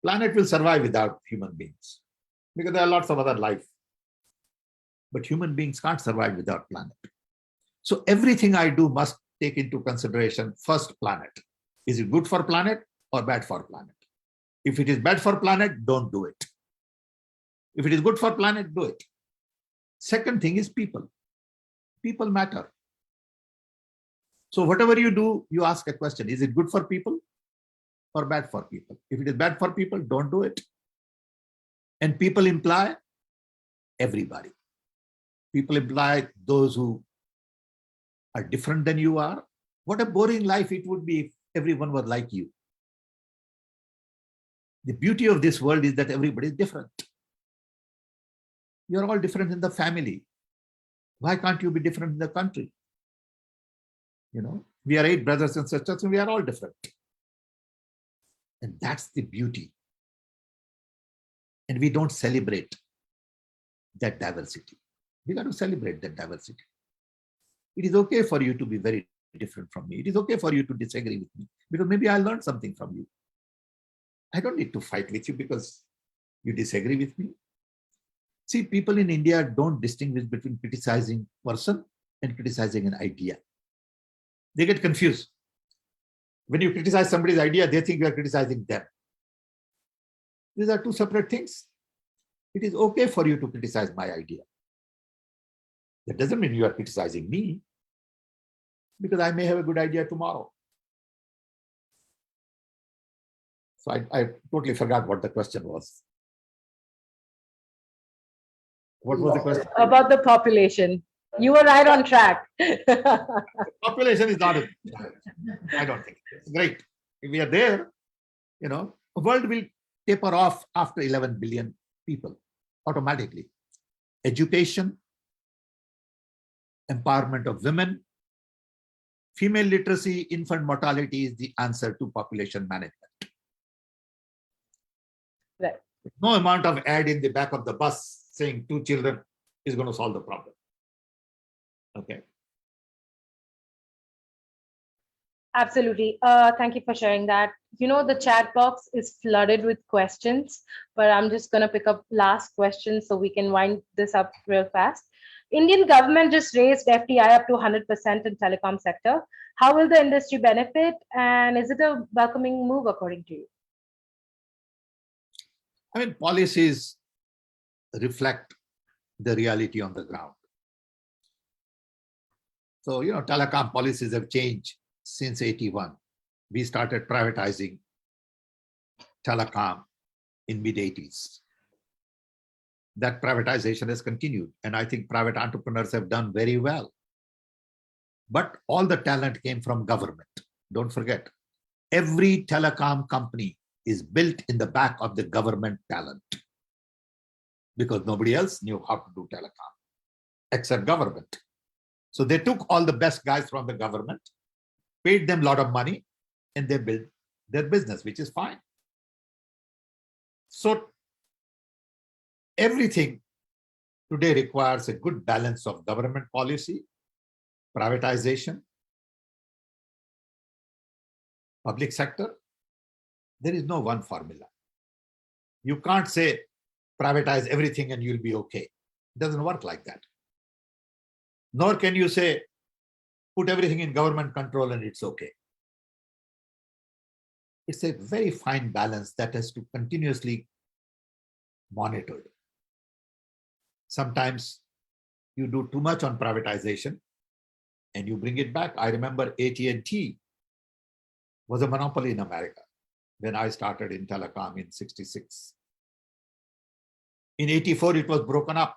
Planet will survive without human beings because there are lots of other life. But human beings can't survive without planet. So everything I do must take into consideration first planet. Is it good for planet or bad for planet? If it is bad for planet, don't do it. If it is good for planet, do it. Second thing is people. People matter. So whatever you do, you ask a question. Is it good for people or bad for people? If it is bad for people, don't do it. And people imply everybody. People imply those who are different than you are. What a boring life it would be if everyone was like you. The beauty of this world is that everybody is different. You're all different in the family. Why can't you be different in the country? You know, we are 8 brothers and sisters and we are all different. And that's the beauty. And we don't celebrate that diversity. We got to celebrate that diversity. It is okay for you to be very different from me. It is okay for you to disagree with me because maybe I learned something from you. I don't need to fight with you because you disagree with me. See, people in India don't distinguish between criticizing person and criticizing an idea. They get confused. When you criticize somebody's idea, they think you are criticizing them. These are two separate things. It is okay for you to criticize my idea. That doesn't mean you are criticizing me, because I may have a good idea tomorrow. So I totally forgot what the question was. What was the question? About the population. You were right on track. Population is not, I don't think. It's great. If we are there, you know, the world will taper off after 11 billion people automatically. Education, empowerment of women, female literacy, infant mortality is the answer to population management. Right. No amount of ad in the back of the bus saying 2 children is going to solve the problem. Okay. Absolutely. Thank you for sharing that. You know, the chat box is flooded with questions, but I'm just going to pick up last questions so we can wind this up real fast. Indian government just raised FDI up to 100% in telecom sector. How will the industry benefit? And is it a welcoming move according to you? I mean, policies reflect the reality on the ground. So, you know, telecom policies have changed since 81. We started privatizing telecom in mid-80s. That privatization has continued, and I think private entrepreneurs have done very well. But all the talent came from government. Don't forget, every telecom company is built in the back of the government talent, because nobody else knew how to do telecom except government. So they took all the best guys from the government, paid them a lot of money, and they built their business, which is fine. So everything today requires a good balance of government policy, privatization, public sector. There is no one formula. You can't say privatize everything and you'll be okay. It doesn't work like that. Nor can you say put everything in government control and it's okay. It's a very fine balance that has to continuously monitored. Sometimes you do too much on privatization and you bring it back. I remember AT&T was a monopoly in America when I started in telecom in 66. In 84, it was broken up.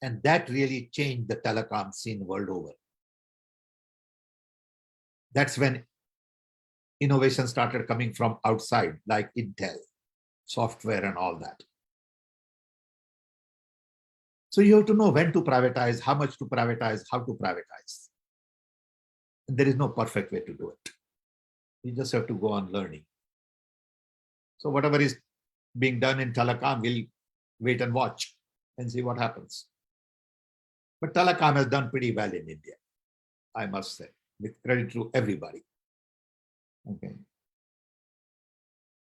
And that really changed the telecom scene world over. That's when innovation started coming from outside, like Intel, software and all that. So you have to know when to privatize, how much to privatize, how to privatize. And there is no perfect way to do it. You just have to go on learning. So whatever is being done in telecom, we'll wait and watch and see what happens. But telecom has done pretty well in India, I must say, with credit to everybody. Okay.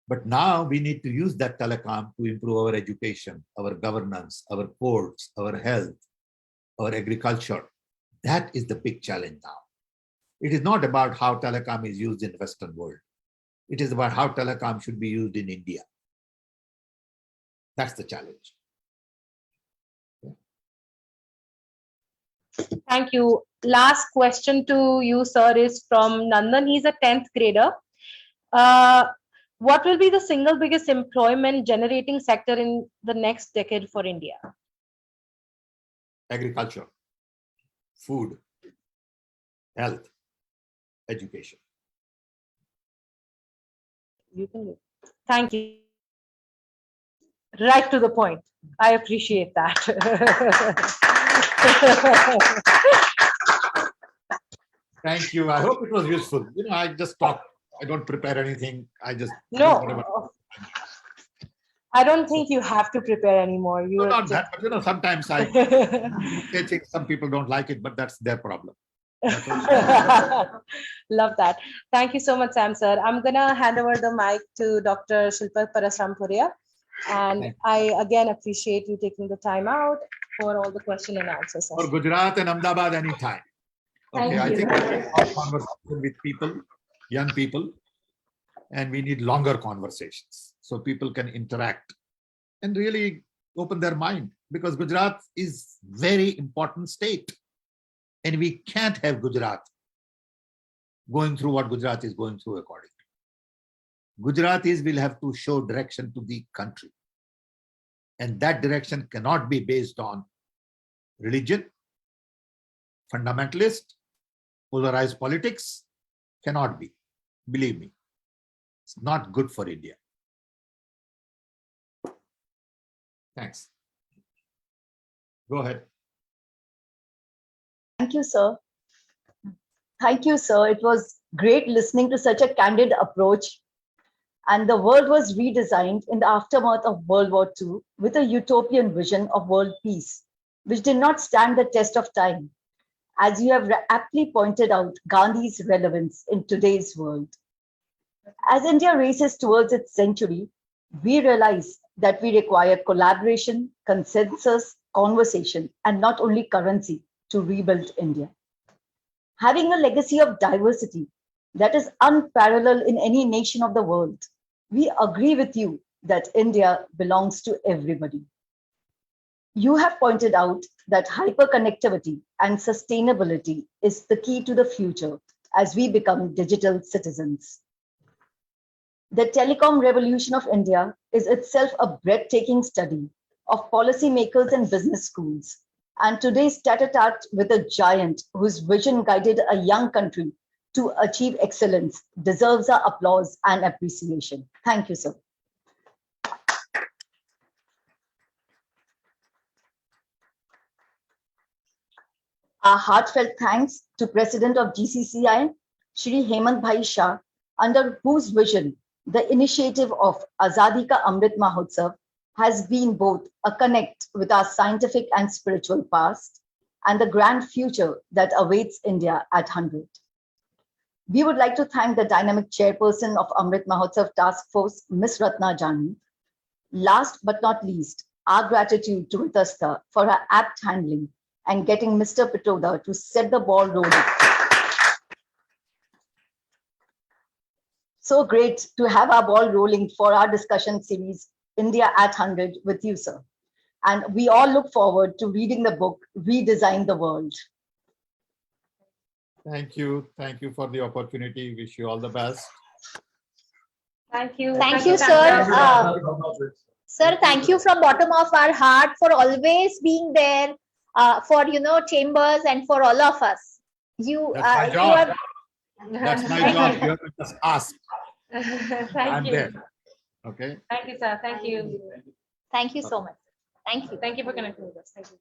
But now we need to use that telecom to improve our education, our governance, our ports, our health, our agriculture. That is the big challenge now. It is not about how telecom is used in the Western world. It is about how telecom should be used in India. That's the challenge. Thank you. Last question to you, sir, is from Nandan. He's a 10th grader. What will be the single biggest employment generating sector in the next decade for India? Agriculture, food, health, education. You can do. Thank you. Right to the point. I appreciate that. Thank you. I hope it was useful. I just talk. I don't prepare anything. I just do whatever. No, I don't think you have to prepare anymore. You No, are not just... that, but sometimes I think some people don't like it, but that's their problem. Love that. Thank you so much, Sam, sir. I'm gonna hand over the mic to Dr. Shilpa Parasrampuria. And I again appreciate you taking the time out for all the question and answers. For Gujarat and Ahmedabad anytime. Thank Okay, I you. think we should have conversation with people, young people, and we need longer conversations so people can interact and really open their mind, because Gujarat is very important state, and we can't have Gujarat going through what Gujarat is going through according to. Gujaratis will have to show direction to the country, and that direction cannot be based on religion, fundamentalist, polarized politics. Cannot be. Believe me, it's not good for India. Thanks. Go ahead. Thank you, sir. Thank you, sir. It was great listening to such a candid approach. And the world was redesigned in the aftermath of World War II with a utopian vision of world peace, which did not stand the test of time. As you have aptly pointed out, Gandhi's relevance in today's world. As India races towards its century, we realize that we require collaboration, consensus, conversation, and not only currency to rebuild India. Having a legacy of diversity that is unparalleled in any nation of the world, we agree with you that India belongs to everybody. You have pointed out that hyperconnectivity and sustainability is the key to the future as we become digital citizens. The Telecom Revolution of India is itself a breathtaking study of policymakers and business schools, and today's tete-a-tete with a giant whose vision guided a young country to achieve excellence deserves our applause and appreciation. Thank you, sir. Our heartfelt thanks to President of GCCI, Shri Hemant Bhai Shah, under whose vision the initiative of Azadi Ka Amrit Mahotsav has been both a connect with our scientific and spiritual past and the grand future that awaits India at 100. We would like to thank the dynamic chairperson of Amrit Mahotsav Task Force, Ms. Ratna Jani. Last but not least, our gratitude to Ritastha for her apt handling and getting Mr. Pitroda to set the ball rolling. So great to have our ball rolling for our discussion series, India at 100, with you, sir. And we all look forward to reading the book, Redesign the World. Thank you. Thank you for the opportunity. Wish you all the best. Thank you. Thank you, sir. Sir, thank you from bottom of our heart for always being there for Chambers and for all of us. That's my job. That's That's my job. You have to just ask. Thank I'm you. there. Okay. Thank you, sir. Thank you. Thank you so much. Thank you. Thank you for connecting with us. Thank you.